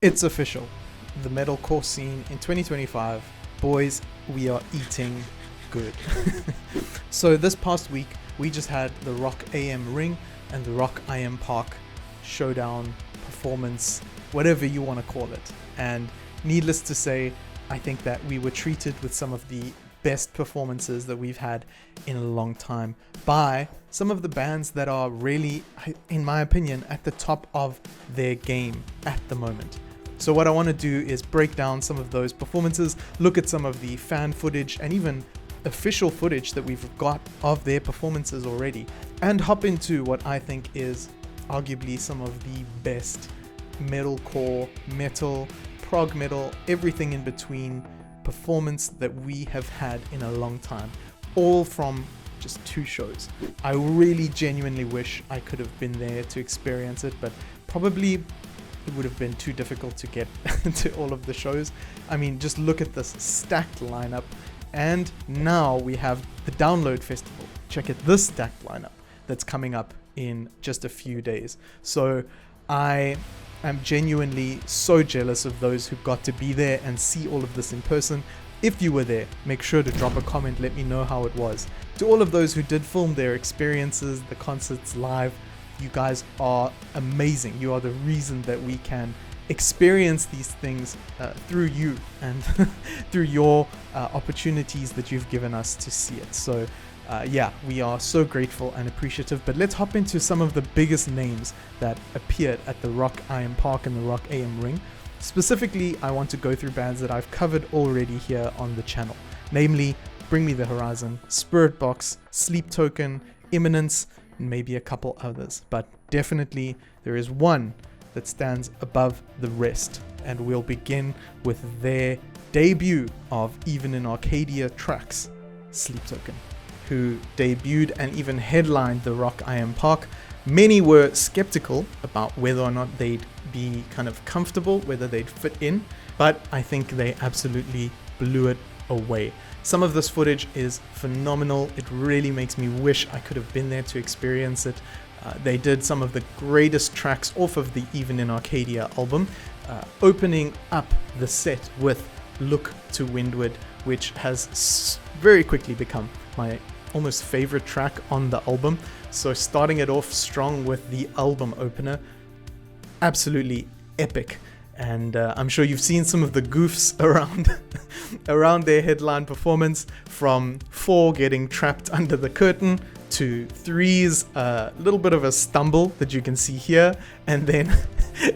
It's official. The metalcore scene in 2025, boys, we are eating good. So this past week, we just had the Rock AM Ring and the Rock IM Park showdown performance, whatever you want to call it. And needless to say, I think that we were treated with some of the best performances that we've had in a long time by some of the bands that are really, in my opinion, at the top of their game at the moment. So what I want to do is break down some of those performances, look at some of the fan footage and even official footage that we've got of their performances already, and hop into what I think is arguably some of the best metalcore, metal, prog metal, everything in between performance that we have had in a long time, all from just 2 shows. I really genuinely wish I could have been there to experience it, but probably it would have been too difficult to get to all of the shows. I mean, just look at this stacked lineup. And now we have the Download Festival. Check it, this stacked lineup that's coming up in just a few days. So I am genuinely so jealous of those who got to be there and see all of this in person. If you were there, make sure to drop a comment, let me know how it was. To all of those who did film their experiences, the concerts live, you guys are amazing. You are the reason that we can experience these things through you and through your opportunities that you've given us to see it. So yeah, we are so grateful and appreciative. But let's hop into some of the biggest names that appeared at the Rock IM Park and the Rock AM Ring. Specifically, I want to go through bands that I've covered already here on the channel, namely Bring Me the Horizon, Spiritbox, Sleep Token, Imminence, and maybe a couple others. But definitely there is one that stands above the rest, and we'll begin with their debut of Even in Arcadia tracks, Sleep Token, who debuted and even headlined the Rock IM Park. Many were skeptical about whether or not they'd be kind of comfortable, whether they'd fit in, but I think they absolutely blew it away. Some of this footage is phenomenal. It really makes me wish I could have been there to experience it. They did some of the greatest tracks off of the Even in Arcadia album, opening up the set with Look to Windward, which has very quickly become my almost favorite track on the album. So starting it off strong with the album opener, absolutely epic. And I'm sure you've seen some of the goofs around their headline performance, from 4 getting trapped under the curtain to 3's little bit of a stumble that you can see here. And then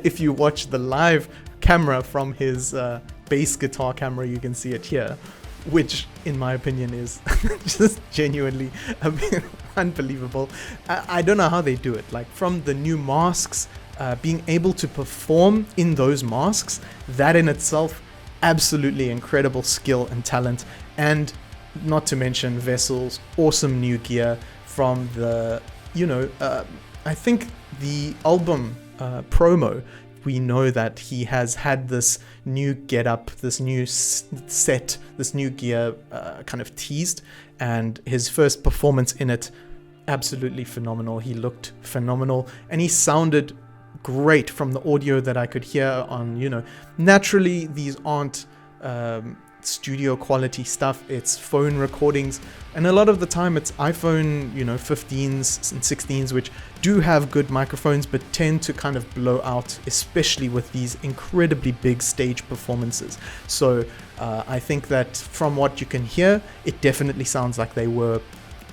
if you watch the live camera from his bass guitar camera, you can see it here, which in my opinion is just genuinely a bit unbelievable. I don't know how they do it. Like, from the new masks, being able to perform in those masks, that in itself, absolutely incredible skill and talent. And not to mention Vessel's awesome new gear from the, I think the album promo, we know that he has had this new getup, this new set, this new gear kind of teased, and his first performance in it, absolutely phenomenal. He looked phenomenal and he sounded great from the audio that I could hear on, naturally these aren't studio quality stuff, it's phone recordings, and a lot of the time it's iPhone 15s and 16s, which do have good microphones but tend to kind of blow out, especially with these incredibly big stage performances. So I think that from what you can hear, it definitely sounds like they were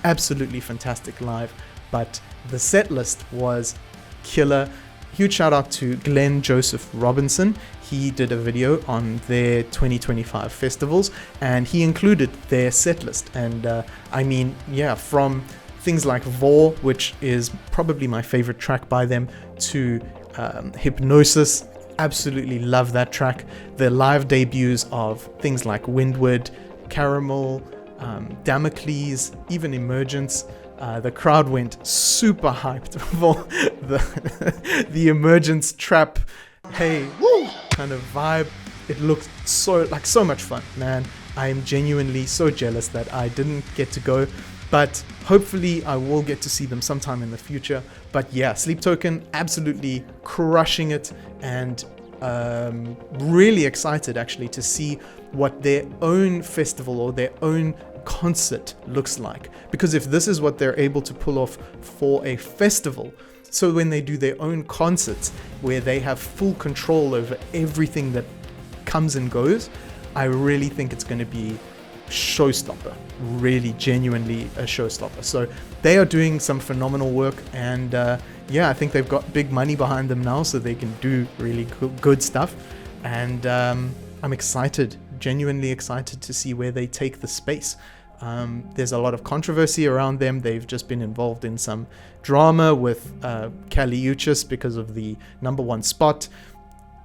absolutely fantastic live. But the set list was killer. Huge shout out to Glenn Joseph Robinson. He did a video on their 2025 festivals and he included their set list. And from things like Vor, which is probably my favorite track by them, to Hypnosis, absolutely love that track. The live debuts of things like Windward, Caramel, Damocles, even Emergence. The crowd went super hyped for the Emergence trap, hey, woo, kind of vibe. It looked so much fun, man. I am genuinely so jealous that I didn't get to go, but hopefully I will get to see them sometime in the future. But yeah, Sleep Token absolutely crushing it, and really excited actually to see what their own festival or their own concert looks like. Because if this is what they're able to pull off for a festival, so when they do their own concerts where they have full control over everything that comes and goes, I really think it's going to be showstopper, really genuinely a showstopper. So they are doing some phenomenal work, and I think they've got big money behind them now, so they can do really good stuff. And I'm excited, genuinely excited to see where they take the space. There's a lot of controversy around them. They've just been involved in some drama with Kali Uchis because of the #1 spot.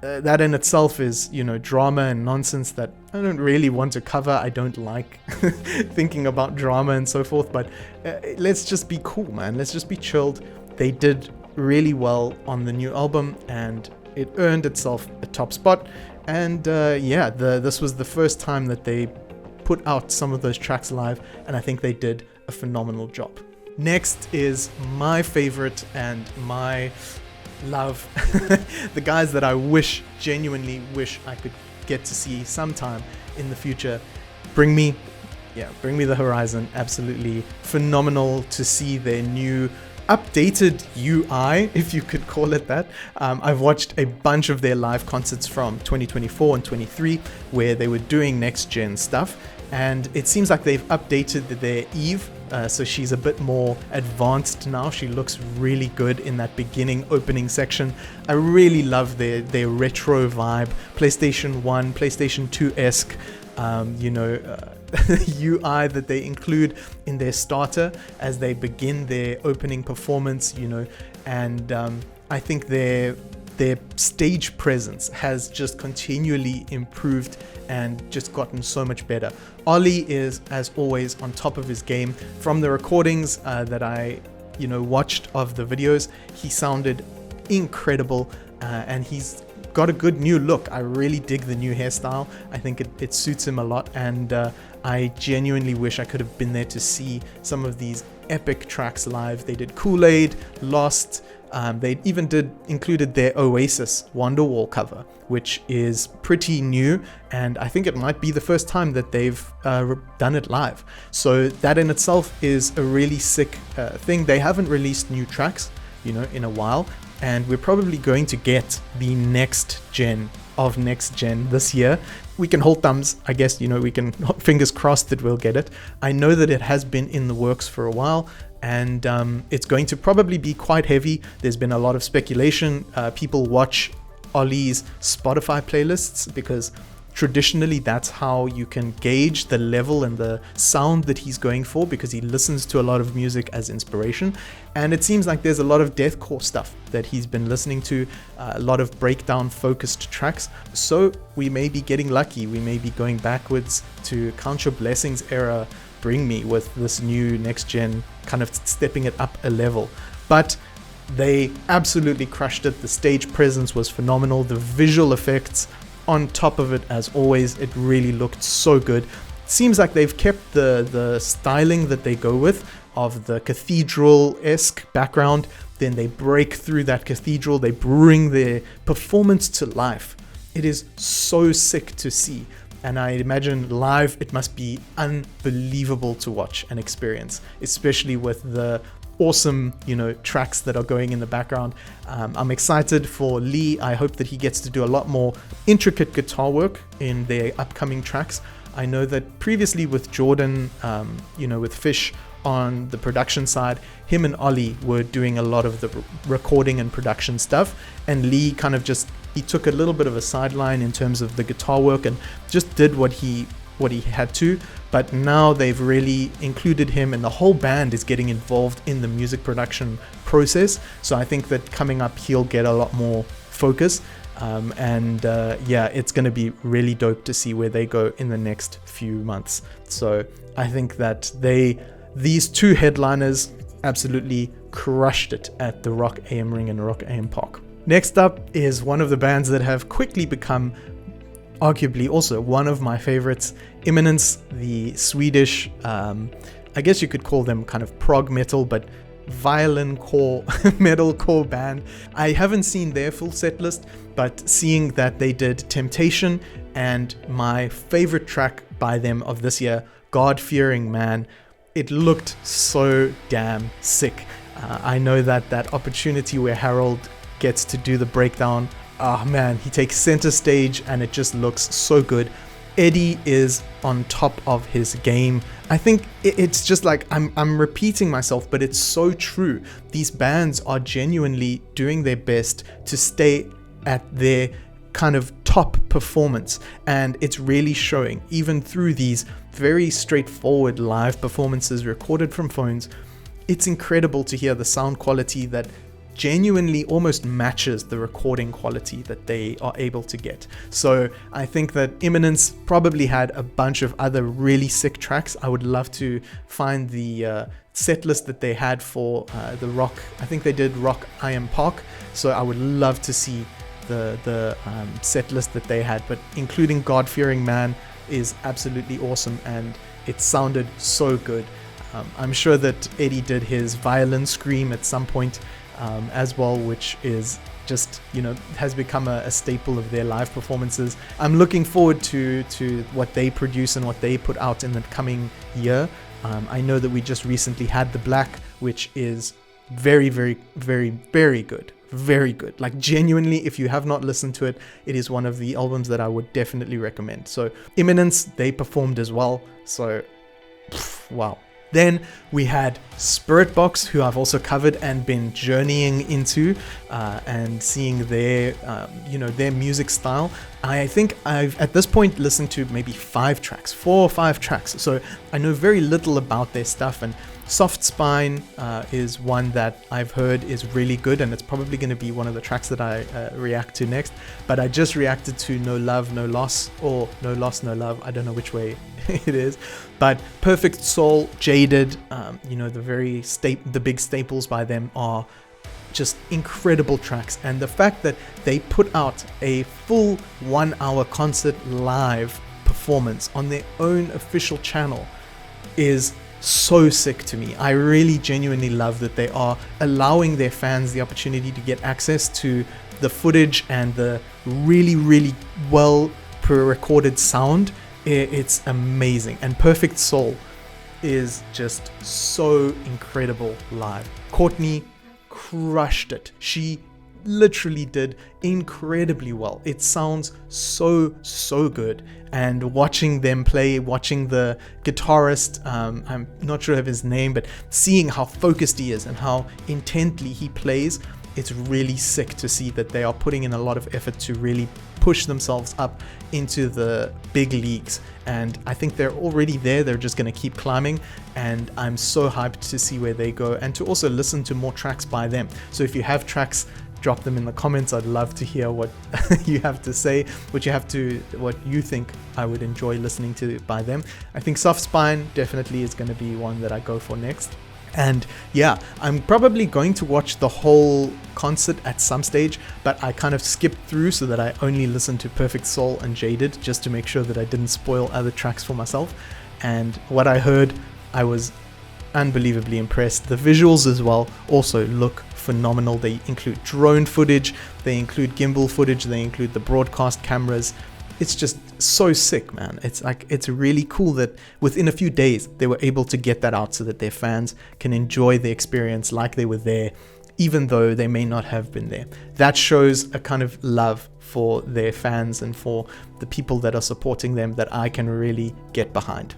That in itself is, drama and nonsense that I don't really want to cover. I don't like thinking about drama and so forth, but let's just be cool, man. Let's just be chilled. They did really well on the new album, and it earned itself a top spot. And this was the first time that they put out some of those tracks live, and I think they did a phenomenal job. Next is my favorite and my love, the guys that I genuinely wish I could get to see sometime in the future. Bring Me the Horizon. Absolutely phenomenal to see their new updated UI, if you could call it that. I've watched a bunch of their live concerts from 2024 and 23 where they were doing next gen stuff, and it seems like they've updated their Eve, so she's a bit more advanced now. She looks really good in that beginning opening section. I really love their retro vibe, PlayStation 1, PlayStation 2-esque, UI that they include in their starter as they begin their opening performance, and I think their stage presence has just continually improved and just gotten so much better. Ollie is, as always, on top of his game. From the recordings that I watched of the videos, he sounded incredible, and he's got a good new look. I really dig the new hairstyle. I think it suits him a lot, and I genuinely wish I could have been there to see some of these epic tracks live. They did Kool-Aid, Lost. They even included their Oasis Wonderwall cover, which is pretty new, and I think it might be the first time that they've done it live. So that in itself is a really sick thing. They haven't released new tracks, in a while, and we're probably going to get the next gen of next gen this year. We can hold thumbs, I guess, we can fingers crossed that we'll get it. I know that it has been in the works for a while, and it's going to probably be quite heavy. There's been a lot of speculation. People watch Ollie's Spotify playlists because traditionally that's how you can gauge the level and the sound that he's going for, because he listens to a lot of music as inspiration. And it seems like there's a lot of deathcore stuff that he's been listening to, a lot of breakdown focused tracks. So we may be getting lucky. We may be going backwards to Count Your Blessings era Bring Me with this new next gen, kind of stepping it up a level. But they absolutely crushed it. The stage presence was phenomenal. The visual effects on top of it, as always, it really looked so good. Seems like they've kept the styling that they go with of the cathedral-esque background. Then they break through that cathedral. They bring their performance to life. It is so sick to see. And I imagine live, it must be unbelievable to watch and experience, especially with the awesome, tracks that are going in the background. I'm excited for Lee. I hope that he gets to do a lot more intricate guitar work in their upcoming tracks. I know that previously with Jordan, with Fish on the production side, him and Ollie were doing a lot of the recording and production stuff, and Lee kind of he took a little bit of a sideline in terms of the guitar work and just did what he had to. But now they've really included him, and the whole band is getting involved in the music production process. So I think that coming up, he'll get a lot more focus. It's going to be really dope to see where they go in the next few months. So I think that these two headliners absolutely crushed it at the Rock AM Ring and Rock AM Park. Next up is one of the bands that have quickly become arguably also one of my favorites, Imminence, the Swedish, I guess you could call them kind of prog metal, but violin core metalcore band. I haven't seen their full set list, but seeing that they did Temptation and my favorite track by them of this year, God-Fearing Man, it looked so damn sick. I know that opportunity where Harold gets to do the breakdown, oh man, he takes center stage and it just looks so good. Eddie is on top of his game. I think it's just like, I'm repeating myself, but it's so true. These bands are genuinely doing their best to stay at their kind of top performance, and it's really showing even through these very straightforward live performances recorded from phones. It's incredible to hear the sound quality that genuinely almost matches the recording quality that they are able to get. So I think that Imminence probably had a bunch of other really sick tracks. I would love to find the set list that they had for the rock. I think they did Rock I Am Park, so I would love to see the set list that they had, but including God-Fearing Man is absolutely awesome, and it sounded so good. I'm sure that Eddie did his violin scream at some point as well, which is just, has become a staple of their live performances. I'm looking forward to what they produce and what they put out in the coming year. I know that we just recently had The Black, which is very, very, very, very good. Very good. Like, genuinely, if you have not listened to it, it is one of the albums that I would definitely recommend. So Imminence, they performed as well. So, wow. Then we had Spiritbox, who I've also covered and been journeying into and seeing their, their music style. I think I've at this point listened to maybe 4 or 5 tracks. So I know very little about their stuff, and Soft Spine is one that I've heard is really good, and it's probably going to be one of the tracks that I react to next. But I just reacted to No Love, No Loss, or No Loss, No Love. I don't know which way it is. But Perfect Soul, Jaded, the big staples by them are just incredible tracks. And the fact that they put out a full 1-hour concert live performance on their own official channel is so sick to me. I really genuinely love that they are allowing their fans the opportunity to get access to the footage and the really, really well pre-recorded sound. It's amazing. And Perfect Soul is just so incredible live. Courtney crushed it. She literally did incredibly well. It sounds so good, and watching them play, watching the guitarist, I'm not sure of his name, but seeing how focused he is and how intently he plays, it's really sick to see that they are putting in a lot of effort to really push themselves up into the big leagues. And I think they're already there. They're just going to keep climbing, and I'm so hyped to see where they go and to also listen to more tracks by them. So if you have tracks, drop them in the comments. I'd love to hear what you have to say, what you think I would enjoy listening to by them. I think Soft Spine definitely is going to be one that I go for next. And yeah, I'm probably going to watch the whole concert at some stage, but I kind of skipped through so that I only listened to Perfect Soul and Jaded, just to make sure that I didn't spoil other tracks for myself. And what I heard, I was unbelievably impressed. The visuals as well also look phenomenal. They include drone footage, they include gimbal footage, they include the broadcast cameras. It's just so sick, man. It's really cool that within a few days they were able to get that out so that their fans can enjoy the experience like they were there, even though they may not have been there. That shows a kind of love for their fans and for the people that are supporting them that I can really get behind.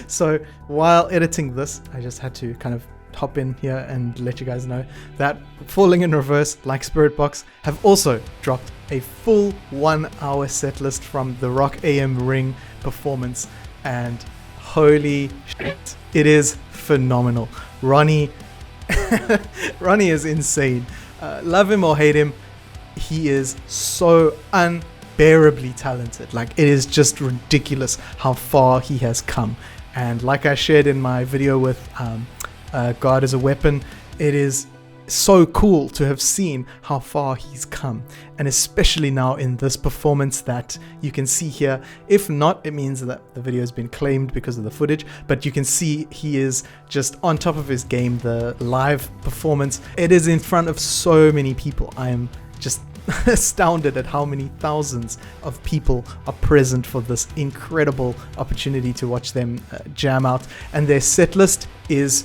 So while editing this, I just had to kind of hop in here and let you guys know that Falling in Reverse, like Spiritbox, have also dropped a full 1-hour set list from the Rock AM Ring performance, and holy shit, it is phenomenal. Ronnie is insane. Love him or hate him, he is so unbearably talented. Like, it is just ridiculous how far he has come. And like I shared in my video with God as a Weapon, it is so cool to have seen how far he's come, and especially now in this performance that you can see here. If not, it means that the video has been claimed because of the footage, but you can see he is just on top of his game. The live performance, it is in front of so many people. I am just astounded at how many thousands of people are present for this incredible opportunity to watch them jam out, and their set list is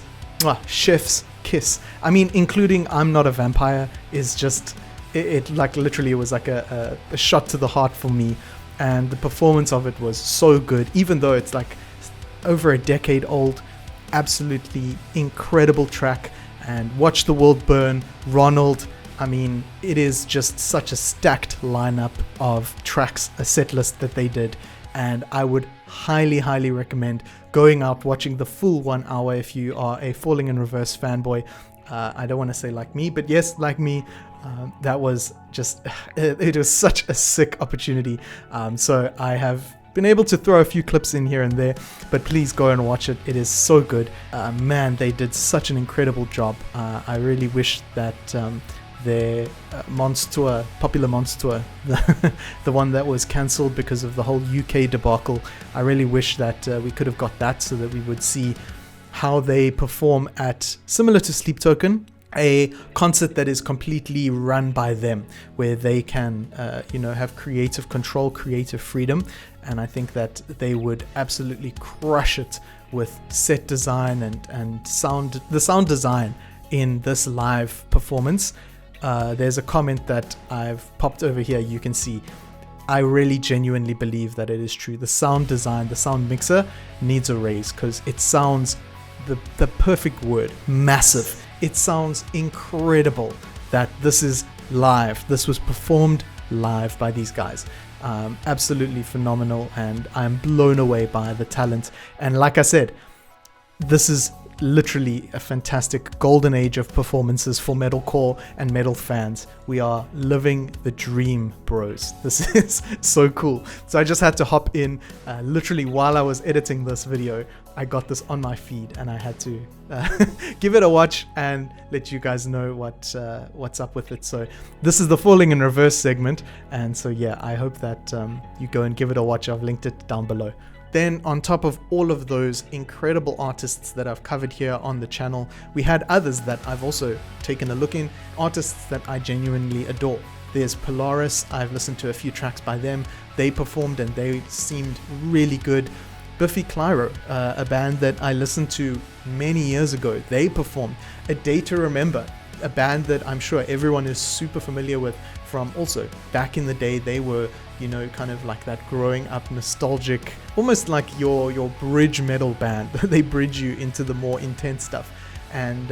chef's kiss. I mean, including I'm Not a Vampire is just it like literally it was like a shot to the heart for me, and the performance of it was so good, even though it's like over a decade old. Absolutely incredible track. And Watch the World Burn, Ronald, I mean, it is just such a stacked lineup of tracks, a set list that they did, and I would highly recommend going out, watching the full 1 hour if you are a Falling in Reverse fanboy. I don't want to say like me, but yes, like me. That was just, it was such a sick opportunity. So I have been able to throw a few clips in here and there, but please go and watch it. It is so good. Man, they did such an incredible job. I really wish that their popular Monster Tour, the one that was cancelled because of the whole UK debacle, I really wish that we could have got that so that we would see how they perform at, similar to Sleep Token, a concert that is completely run by them, where they can have creative control, creative freedom. And I think that they would absolutely crush it with set design and sound, the sound design in this live performance. There's a comment that I've popped over here. You can see I really genuinely believe that it is true. The sound design, the sound mixer needs a raise, because it sounds the perfect word, massive. It sounds incredible that this is live. This was performed live by these guys. Absolutely phenomenal, and I'm blown away by the talent. And like I said, this is literally a fantastic golden age of performances for metalcore and metal fans. We are living the dream, bros. This is so cool. So I just had to hop in literally while I was editing this video. I got this on my feed and I had to give it a watch and let you guys know what's up with it. So this is the Falling in Reverse segment, and so yeah, I hope that you go and give it a watch. I've linked it down below. Then on top of all of those incredible artists that I've covered here on the channel, we had others that I've also taken a look in, artists that I genuinely adore. There's Polaris. I've listened to a few tracks by them. They performed and they seemed really good. Biffy Clyro, a band that I listened to many years ago, they performed. A Day to Remember, a band that I'm sure everyone is super familiar with from also back in the day. They were, kind of like that growing up nostalgic, almost like your bridge metal band. They bridge you into the more intense stuff. And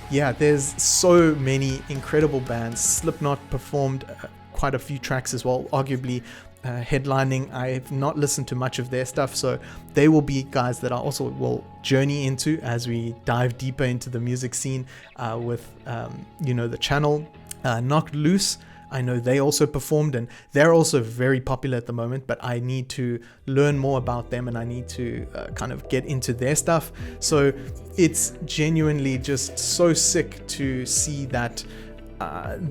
yeah, there's so many incredible bands. Slipknot performed quite a few tracks as well, arguably headlining. I have not listened to much of their stuff, so they will be guys that I also will journey into as we dive deeper into the music scene with the channel. Knocked Loose, I know they also performed, and they're also very popular at the moment, but I need to learn more about them and I need to kind of get into their stuff. So it's genuinely just so sick to see that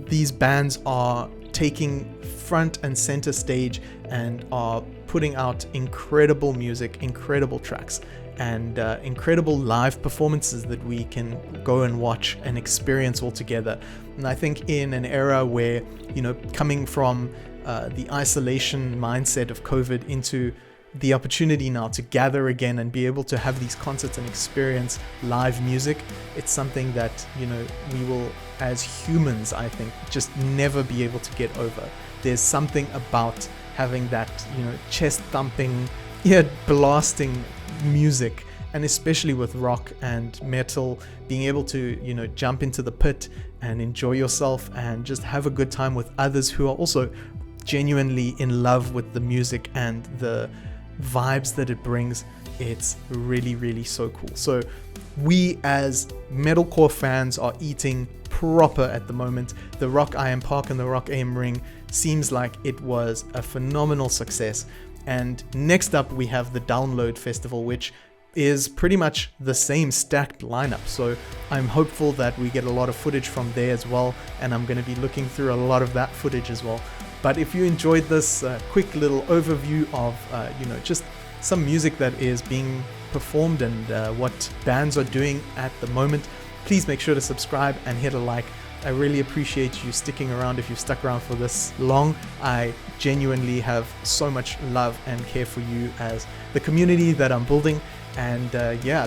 these bands are taking front and center stage and are putting out incredible music, incredible tracks, and incredible live performances that we can go and watch and experience all together. And I think in an era where, coming from the isolation mindset of COVID into the opportunity now to gather again and be able to have these concerts and experience live music, it's something that, we will, as humans, I think, just never be able to get over. There's something about having that, chest thumping, blasting music, and especially with rock and metal, being able to, jump into the pit and enjoy yourself and just have a good time with others who are also genuinely in love with the music and the vibes that it brings. It's really so cool. So we as metalcore fans are eating proper at the moment. The Rock IM Park and the Rock AM Ring seems like it was a phenomenal success. And next up we have the Download Festival, which is pretty much the same stacked lineup. So I'm hopeful that we get a lot of footage from there as well, and I'm going to be looking through a lot of that footage as well. But if you enjoyed this quick little overview of just some music that is being performed and what bands are doing at the moment, please make sure to subscribe and hit a like. I really appreciate you sticking around. If you've stuck around for this long, I genuinely have so much love and care for you as the community that I'm building. And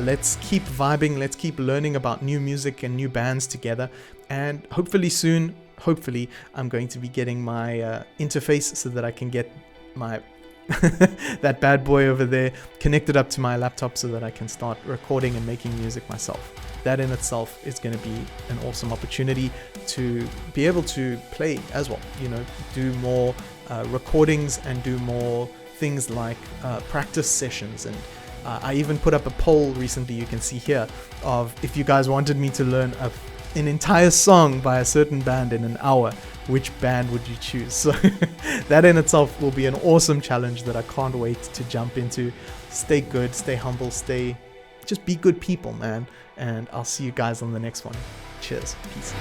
let's keep vibing, let's keep learning about new music and new bands together. And hopefully soon, I'm going to be getting my interface so that I can get my that bad boy over there connected up to my laptop so that I can start recording and making music myself. That in itself is going to be an awesome opportunity to be able to play as well, do more recordings and do more things like practice sessions. And I even put up a poll recently, you can see here, of if you guys wanted me to learn an entire song by a certain band in an hour, which band would you choose? So that in itself will be an awesome challenge that I can't wait to jump into. Stay good, stay humble, just be good people, man. And I'll see you guys on the next one. Cheers. Peace.